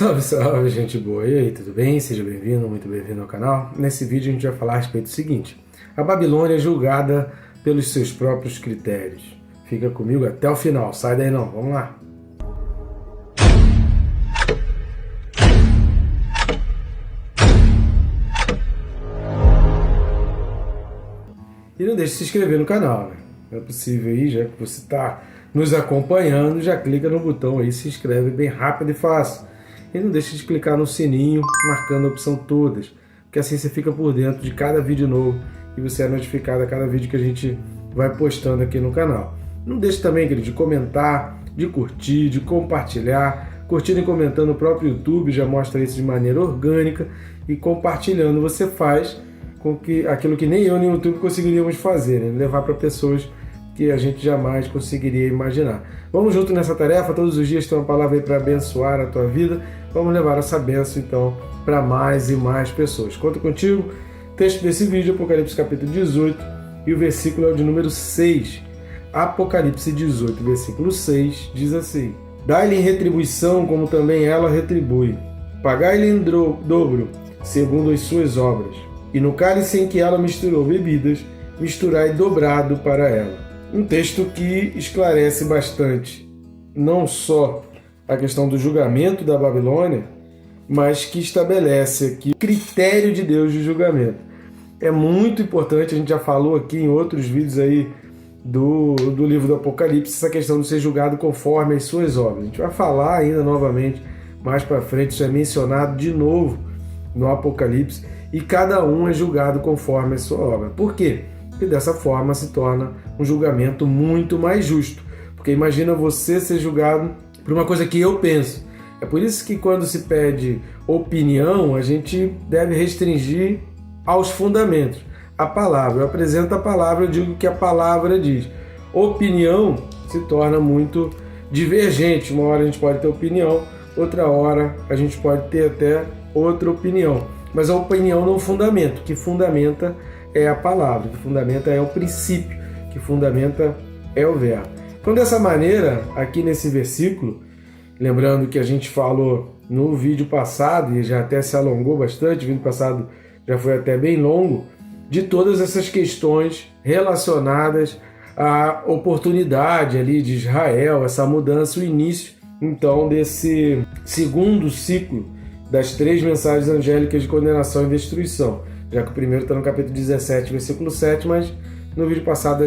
Salve, salve, gente boa! E aí, tudo bem? Seja bem-vindo, muito bem-vindo ao canal. Nesse vídeo a gente vai falar a respeito do seguinte: a Babilônia é julgada pelos seus próprios critérios. Fica comigo até o final, sai daí não, vamos lá! E não deixe de se inscrever no canal, né? Não é possível aí, já que você está nos acompanhando, já clica no botão aí, se inscreve bem rápido e fácil. E não deixe de clicar no sininho, marcando a opção todas, porque assim você fica por dentro de cada vídeo novo e você é notificado a cada vídeo que a gente vai postando aqui no canal. Não deixe também, querido, de comentar, de curtir, de compartilhar. Curtindo e comentando, o próprio YouTube já mostra isso de maneira orgânica, e compartilhando você faz com que aquilo que nem eu nem o YouTube conseguiríamos fazer, né? Levar para pessoas que a gente jamais conseguiria imaginar. Vamos junto nessa tarefa, todos os dias tem uma palavra aí para abençoar a tua vida. Vamos levar essa bênção então para mais e mais pessoas. Conto contigo. Texto desse vídeo, Apocalipse capítulo 18, e o versículo é o de número 6. Apocalipse 18, versículo 6, diz assim: Dai-lhe em retribuição como também ela retribui. Pagai-lhe em dobro, segundo as suas obras. E no cálice em que ela misturou bebidas, misturai dobrado para ela. Um texto que esclarece bastante, não só a questão do julgamento da Babilônia, mas que estabelece aqui o critério de Deus de julgamento. É muito importante, a gente já falou aqui em outros vídeos aí do livro do Apocalipse, essa questão de ser julgado conforme as suas obras. A gente vai falar ainda novamente, mais para frente, isso é mencionado de novo no Apocalipse, e cada um é julgado conforme a sua obra. Por quê? E dessa forma se torna um julgamento muito mais justo. Porque imagina você ser julgado por uma coisa que eu penso. É por isso que quando se pede opinião, a gente deve restringir aos fundamentos. A palavra, eu apresento a palavra, eu digo o que a palavra diz. Opinião se torna muito divergente. Uma hora a gente pode ter opinião, outra hora a gente pode ter até outra opinião. Mas a opinião não fundamenta. O que fundamenta é a palavra, o que fundamenta é o princípio, o que fundamenta é o verbo. Então, dessa maneira, aqui nesse versículo, lembrando que a gente falou no vídeo passado, e já até se alongou bastante, o vídeo passado já foi até bem longo, de todas essas questões relacionadas à oportunidade ali de Israel, essa mudança, o início, então, desse segundo ciclo das 3 mensagens angélicas de condenação e destruição. Já que o primeiro está no capítulo 17, versículo 7, mas no vídeo passado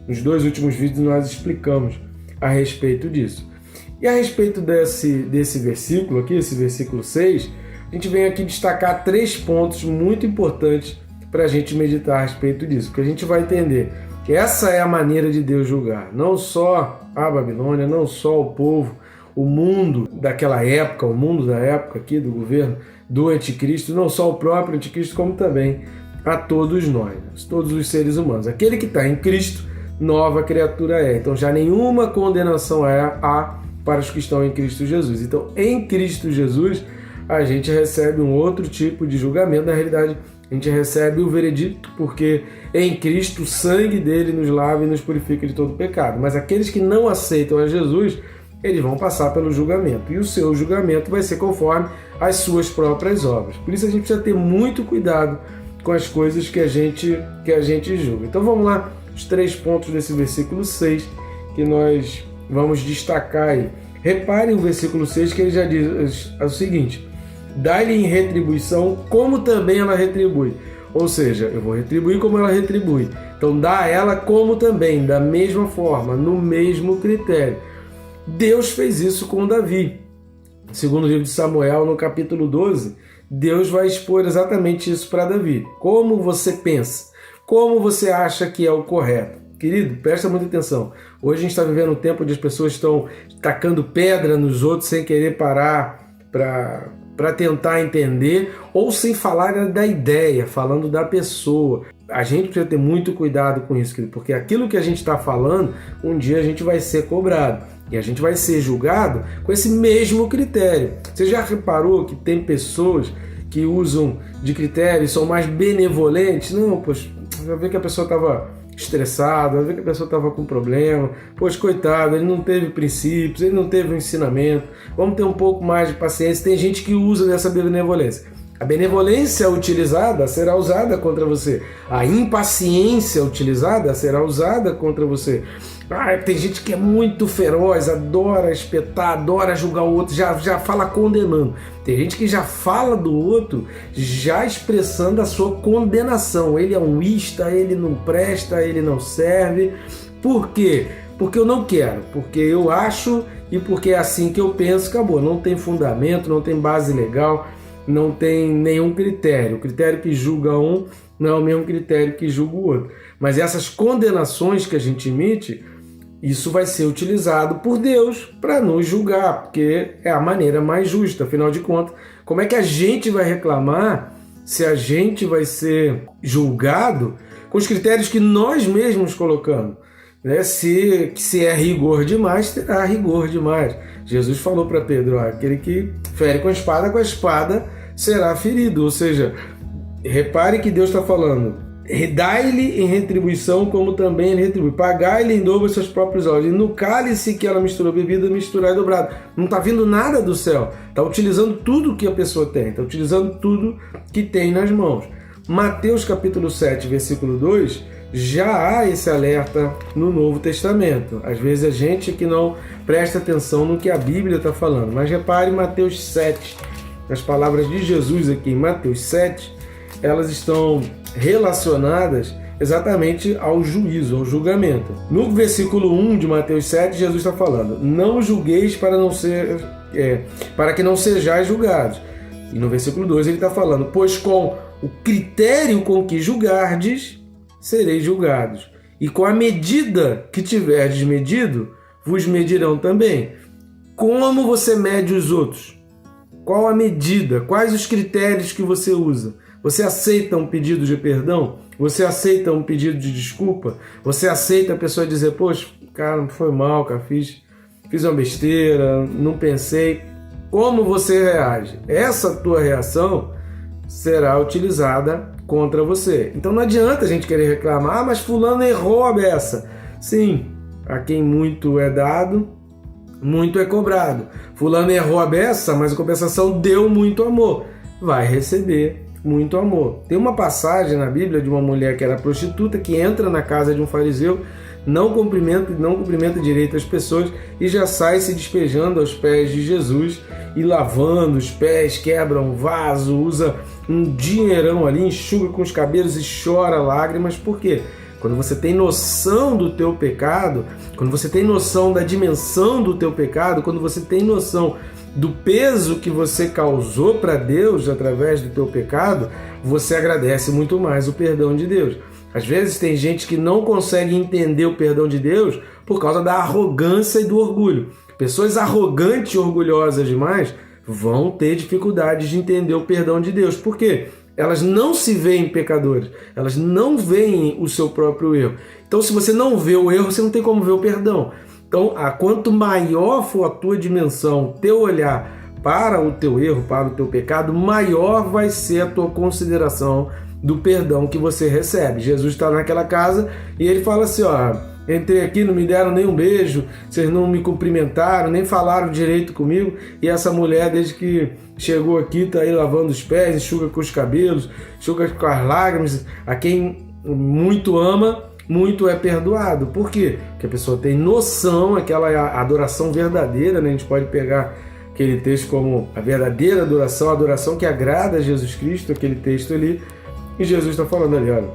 nos 2 últimos vídeos nós explicamos a respeito disso. E a respeito desse versículo aqui, esse versículo 6, a gente vem aqui destacar 3 pontos muito importantes para a gente meditar a respeito disso, porque a gente vai entender que essa é a maneira de Deus julgar, não só a Babilônia, não só o povo, o mundo daquela época, o mundo da época aqui do governo do anticristo, não só o próprio anticristo, como também a todos nós, todos os seres humanos. Aquele que está em Cristo, nova criatura é. Então já nenhuma condenação há para os que estão em Cristo Jesus. Então em Cristo Jesus a gente recebe um outro tipo de julgamento. Na realidade a gente recebe o veredicto, porque em Cristo o sangue dele nos lava e nos purifica de todo pecado. Mas aqueles que não aceitam a Jesus, eles vão passar pelo julgamento, e o seu julgamento vai ser conforme as suas próprias obras. Por isso a gente precisa ter muito cuidado com as coisas que a gente julga. Então vamos lá, os 3 pontos desse versículo 6 que nós vamos destacar aí. Repare o versículo 6 que ele já diz o seguinte: dá-lhe em retribuição como também ela retribui. Ou seja, eu vou retribuir como ela retribui. Então dá a ela como também, da mesma forma, no mesmo critério. Deus fez isso com Davi. Segundo o livro de Samuel, no capítulo 12, Deus vai expor exatamente isso para Davi. Como você pensa? Como você acha que é o correto? Querido, presta muita atenção. Hoje a gente está vivendo um tempo onde as pessoas estão tacando pedra nos outros sem querer parar para tentar entender, ou sem falar da ideia, falando da pessoa. A gente precisa ter muito cuidado com isso, querido, porque aquilo que a gente está falando, um dia a gente vai ser cobrado. E a gente vai ser julgado com esse mesmo critério. Você já reparou que tem pessoas que usam de critério e são mais benevolentes? Não, poxa, já vê que a pessoa estava estressado, vai ver que a pessoa estava com problema. Poxa, coitado, ele não teve princípios, ele não teve um ensinamento. Vamos ter um pouco mais de paciência. Tem gente que usa dessa benevolência. A benevolência utilizada será usada contra você. A impaciência utilizada será usada contra você. Tem gente que é muito feroz, adora espetar, adora julgar o outro, já fala condenando. Tem gente que já fala do outro, já expressando a sua condenação. Ele é um ista, ele não presta, ele não serve. Por quê? Porque eu não quero, porque eu acho e porque é assim que eu penso, acabou. Não tem fundamento, não tem base legal, não tem nenhum critério. O critério que julga um não é o mesmo critério que julga o outro. Mas essas condenações que a gente emite, isso vai ser utilizado por Deus para nos julgar, porque é a maneira mais justa. Afinal de contas, como é que a gente vai reclamar se a gente vai ser julgado com os critérios que nós mesmos colocamos? Se é rigor demais, terá rigor demais. Jesus falou para Pedro, aquele que fere com a espada será ferido. Ou seja, repare que Deus está falando, dai-lhe em retribuição como também ele retribui. Pagai-lhe em dobro seus próprios olhos. E no cálice que ela misturou bebida, misturar dobrado. Não está vindo nada do céu. Está utilizando tudo que a pessoa tem. Está utilizando tudo que tem nas mãos. Mateus capítulo 7, versículo 2, já há esse alerta no Novo Testamento. Às vezes a gente que não presta atenção no que a Bíblia está falando. Mas repare Mateus 7. As palavras de Jesus aqui em Mateus 7, elas estão relacionadas exatamente ao juízo, ao julgamento. No versículo 1 de Mateus 7, Jesus está falando, não julgueis para que não sejais julgados. E no versículo 2 ele está falando, pois com o critério com que julgardes, sereis julgados. E com a medida que tiverdes medido, vos medirão também. Como você mede os outros? Qual a medida? Quais os critérios que você usa? Você aceita um pedido de perdão? Você aceita um pedido de desculpa? Você aceita a pessoa dizer, poxa, cara, foi mal, cara, fiz uma besteira, não pensei. Como você reage? Essa tua reação será utilizada contra você. Então não adianta a gente querer reclamar, mas fulano errou a beça. Sim, a quem muito é dado, muito é cobrado. Fulano errou a beça, mas a compensação deu muito amor. Vai receber muito amor. Tem uma passagem na Bíblia de uma mulher que era prostituta, que entra na casa de um fariseu, não cumprimenta direito as pessoas e já sai se despejando aos pés de Jesus e lavando os pés, quebra um vaso, usa um dinheirão ali, enxuga com os cabelos e chora lágrimas. Por quê? Quando você tem noção do teu pecado, quando você tem noção da dimensão do teu pecado, quando você tem noção do peso que você causou para Deus através do teu pecado, você agradece muito mais o perdão de Deus. Às vezes tem gente que não consegue entender o perdão de Deus por causa da arrogância e do orgulho. Pessoas arrogantes e orgulhosas demais vão ter dificuldades de entender o perdão de Deus. Por quê? Elas não se veem pecadores, elas não veem o seu próprio erro. Então, se você não vê o erro, você não tem como ver o perdão. Então, quanto maior for a tua dimensão, teu olhar para o teu erro, para o teu pecado, maior vai ser a tua consideração do perdão que você recebe. Jesus está naquela casa e ele fala assim, entrei aqui, não me deram nem um beijo, vocês não me cumprimentaram, nem falaram direito comigo, e essa mulher, desde que chegou aqui, está aí lavando os pés, enxuga com os cabelos, enxuga com as lágrimas. A quem muito ama, muito é perdoado. Por quê? Porque a pessoa tem noção, aquela adoração verdadeira, né? A gente pode pegar aquele texto como a verdadeira adoração, a adoração que agrada a Jesus Cristo, aquele texto ali, e Jesus está falando ali, olha,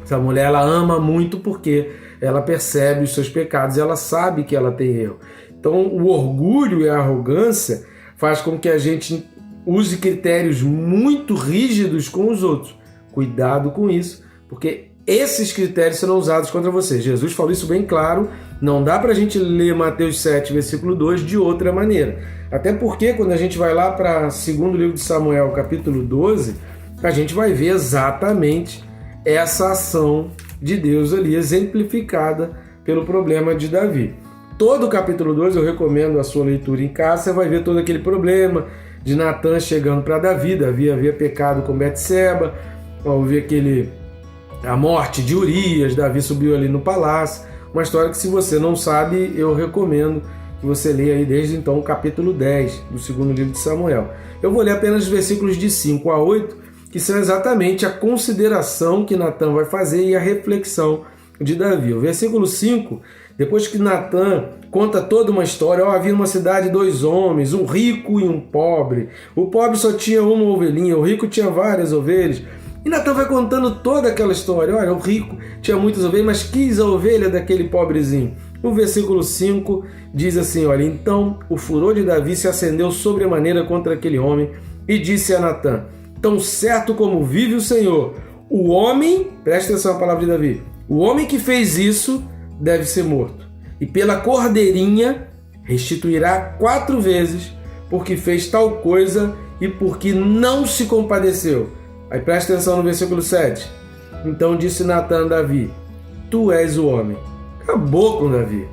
essa mulher, ela ama muito porque ela percebe os seus pecados, ela sabe que ela tem erro. Então, o orgulho e a arrogância faz com que a gente use critérios muito rígidos com os outros. Cuidado com isso, porque esses critérios serão usados contra você. Jesus falou isso bem claro, não dá para a gente ler Mateus 7, versículo 2 de outra maneira. Até porque quando a gente vai lá para o segundo livro de Samuel, capítulo 12, a gente vai ver exatamente essa ação de Deus ali, exemplificada pelo problema de Davi. Todo o capítulo 2 eu recomendo a sua leitura em casa, você vai ver todo aquele problema de Natan chegando para Davi. Davi havia pecado com Betseba, houve a morte de Urias, Davi subiu ali no palácio, uma história que, se você não sabe, eu recomendo que você leia aí desde então o capítulo 10 do segundo livro de Samuel. Eu vou ler apenas os versículos de 5 a 8, que são exatamente a consideração que Natan vai fazer e a reflexão de Davi. O versículo 5, depois que Natan conta toda uma história, havia numa cidade 2 homens, um rico e um pobre. O pobre só tinha uma ovelhinha, o rico tinha várias ovelhas. E Natan vai contando toda aquela história. Olha, o rico tinha muitas ovelhas, mas quis a ovelha daquele pobrezinho. O versículo 5 diz assim, olha, então o furor de Davi se acendeu sobremaneira contra aquele homem e disse a Natan, tão certo como vive o Senhor, o homem, presta atenção à palavra de Davi, o homem que fez isso deve ser morto. E pela cordeirinha restituirá 4 vezes, porque fez tal coisa e porque não se compadeceu. Aí presta atenção no versículo 7. Então disse Natan a Davi, tu és o homem. Acabou com Davi.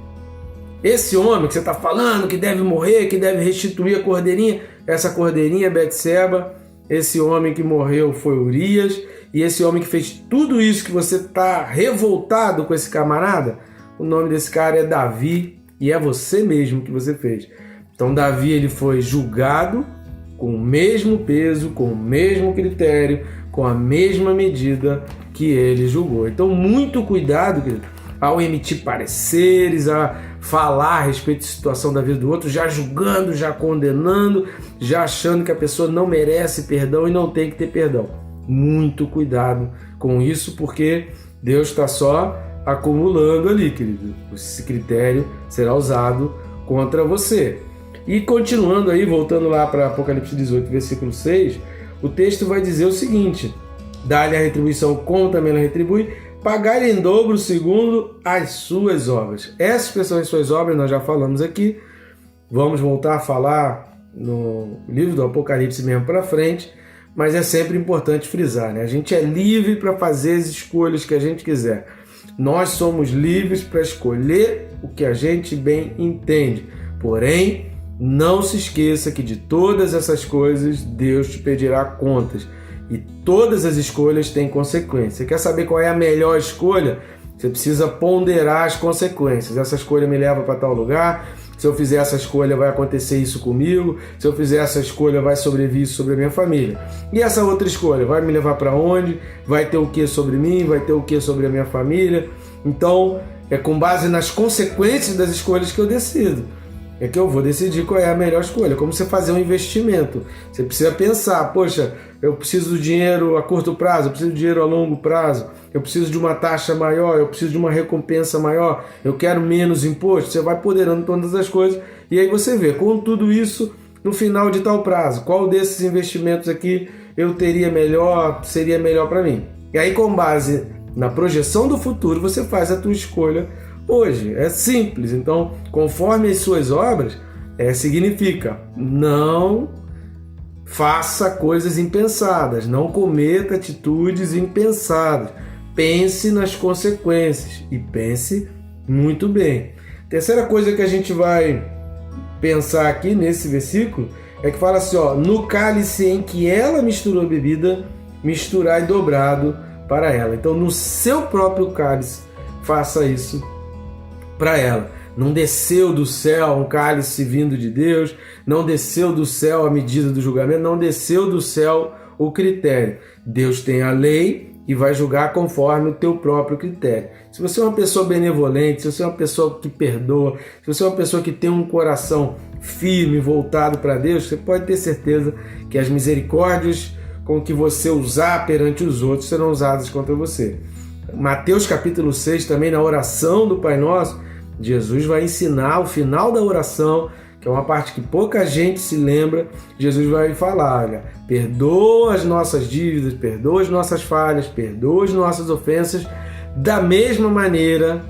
Esse homem que você está falando, que deve morrer, que deve restituir a cordeirinha, essa cordeirinha é Betseba, esse homem que morreu foi Urias, e esse homem que fez tudo isso que você está revoltado com esse camarada, o nome desse cara é Davi, e é você mesmo que você fez. Então Davi ele foi julgado com o mesmo peso, com o mesmo critério, com a mesma medida que ele julgou. Então muito cuidado, querido, ao emitir pareceres, a falar a respeito da situação da vida do outro, já julgando, já condenando, já achando que a pessoa não merece perdão e não tem que ter perdão. Muito cuidado com isso, porque Deus está só acumulando ali, querido. Esse critério será usado contra você. E continuando aí, voltando lá para Apocalipse 18, versículo 6, o texto vai dizer o seguinte, dá-lhe a retribuição como também ela retribui, pagar em dobro segundo as suas obras. Essas são as suas obras, nós já falamos aqui. Vamos voltar a falar no livro do Apocalipse mesmo para frente, mas é sempre importante frisar, né? A gente é livre para fazer as escolhas que a gente quiser. Nós somos livres para escolher o que a gente bem entende. Porém, não se esqueça que de todas essas coisas Deus te pedirá contas. E todas as escolhas têm consequências. Você quer saber qual é a melhor escolha? Você precisa ponderar as consequências. Essa escolha me leva para tal lugar. Se eu fizer essa escolha, vai acontecer isso comigo. Se eu fizer essa escolha, vai sobreviver isso sobre a minha família. E essa outra escolha vai me levar para onde? Vai ter o que sobre mim? Vai ter o que sobre a minha família? Então, é com base nas consequências das escolhas que eu decido. É que eu vou decidir qual é a melhor escolha. Como você fazer um investimento. Você precisa pensar, poxa, eu preciso do dinheiro a curto prazo, eu preciso do dinheiro a longo prazo, eu preciso de uma taxa maior, eu preciso de uma recompensa maior, eu quero menos imposto. Você vai ponderando todas as coisas e aí você vê, com tudo isso, no final de tal prazo, qual desses investimentos aqui eu teria melhor, seria melhor para mim. E aí, com base na projeção do futuro, você faz a tua escolha hoje. É simples. Então, conforme as suas obras, significa não faça coisas impensadas, não cometa atitudes impensadas. Pense nas consequências e pense muito bem. Terceira coisa que a gente vai pensar aqui nesse versículo é que fala assim, ó, no cálice em que ela misturou a bebida, misturai dobrado para ela. Então, no seu próprio cálice, faça isso para ela. Não desceu do céu um cálice vindo de Deus, não desceu do céu a medida do julgamento, não desceu do céu o critério. Deus tem a lei e vai julgar conforme o teu próprio critério. Se você é uma pessoa benevolente, se você é uma pessoa que perdoa, se você é uma pessoa que tem um coração firme, voltado para Deus, você pode ter certeza que as misericórdias com que você usar perante os outros serão usadas contra você. Mateus capítulo 6, também na oração do Pai Nosso, Jesus vai ensinar o final da oração, que é uma parte que pouca gente se lembra. Jesus vai falar, olha, perdoa as nossas dívidas, perdoa as nossas falhas, perdoa as nossas ofensas, da mesma maneira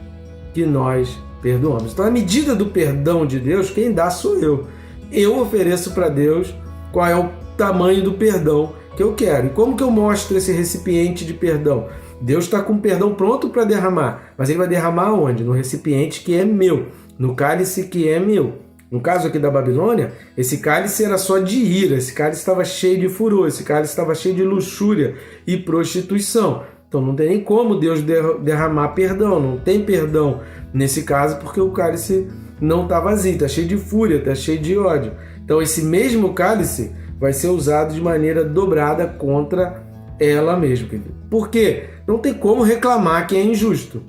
que nós perdoamos. Então, a medida do perdão de Deus, quem dá sou eu. Eu ofereço para Deus qual é o tamanho do perdão que eu quero. E como que eu mostro esse recipiente de perdão? Deus está com o perdão pronto para derramar, mas Ele vai derramar onde? No recipiente que é meu, no cálice que é meu. No caso aqui da Babilônia, esse cálice era só de ira, esse cálice estava cheio de furor, esse cálice estava cheio de luxúria e prostituição. Então não tem nem como Deus derramar perdão, não tem perdão nesse caso, porque o cálice não está vazio, está cheio de fúria, está cheio de ódio. Então esse mesmo cálice vai ser usado de maneira dobrada contra ela mesma. Por quê? Não tem como reclamar que é injusto.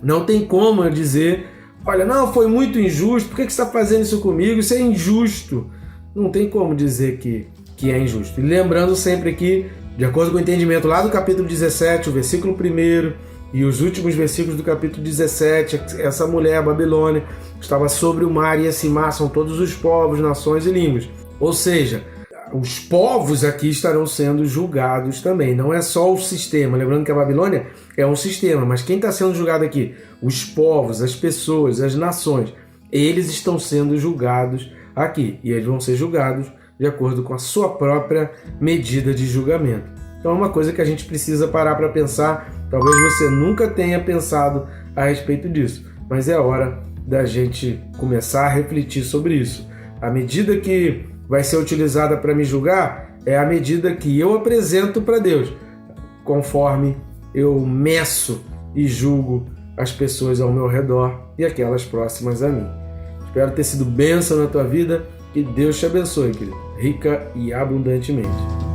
Não tem como eu dizer, olha, não, foi muito injusto, por que você está fazendo isso comigo? Isso é injusto. Não tem como dizer que é injusto. E lembrando sempre que, de acordo com o entendimento lá do capítulo 17, o versículo 1 e os últimos versículos do capítulo 17, essa mulher, a Babilônia, estava sobre o mar e esse mar são todos os povos, nações e línguas. Ou seja, os povos aqui estarão sendo julgados também. Não é só o sistema. Lembrando que a Babilônia é um sistema, mas quem está sendo julgado aqui? Os povos, as pessoas, as nações. Eles estão sendo julgados aqui. E eles vão ser julgados de acordo com a sua própria medida de julgamento. Então é uma coisa que a gente precisa parar para pensar. Talvez você nunca tenha pensado a respeito disso, mas é a hora da gente começar a refletir sobre isso. A medida que vai ser utilizada para me julgar é a medida que eu apresento para Deus, conforme eu meço e julgo as pessoas ao meu redor e aquelas próximas a mim. Espero ter sido bênção na tua vida. Que Deus te abençoe, querido, rica e abundantemente.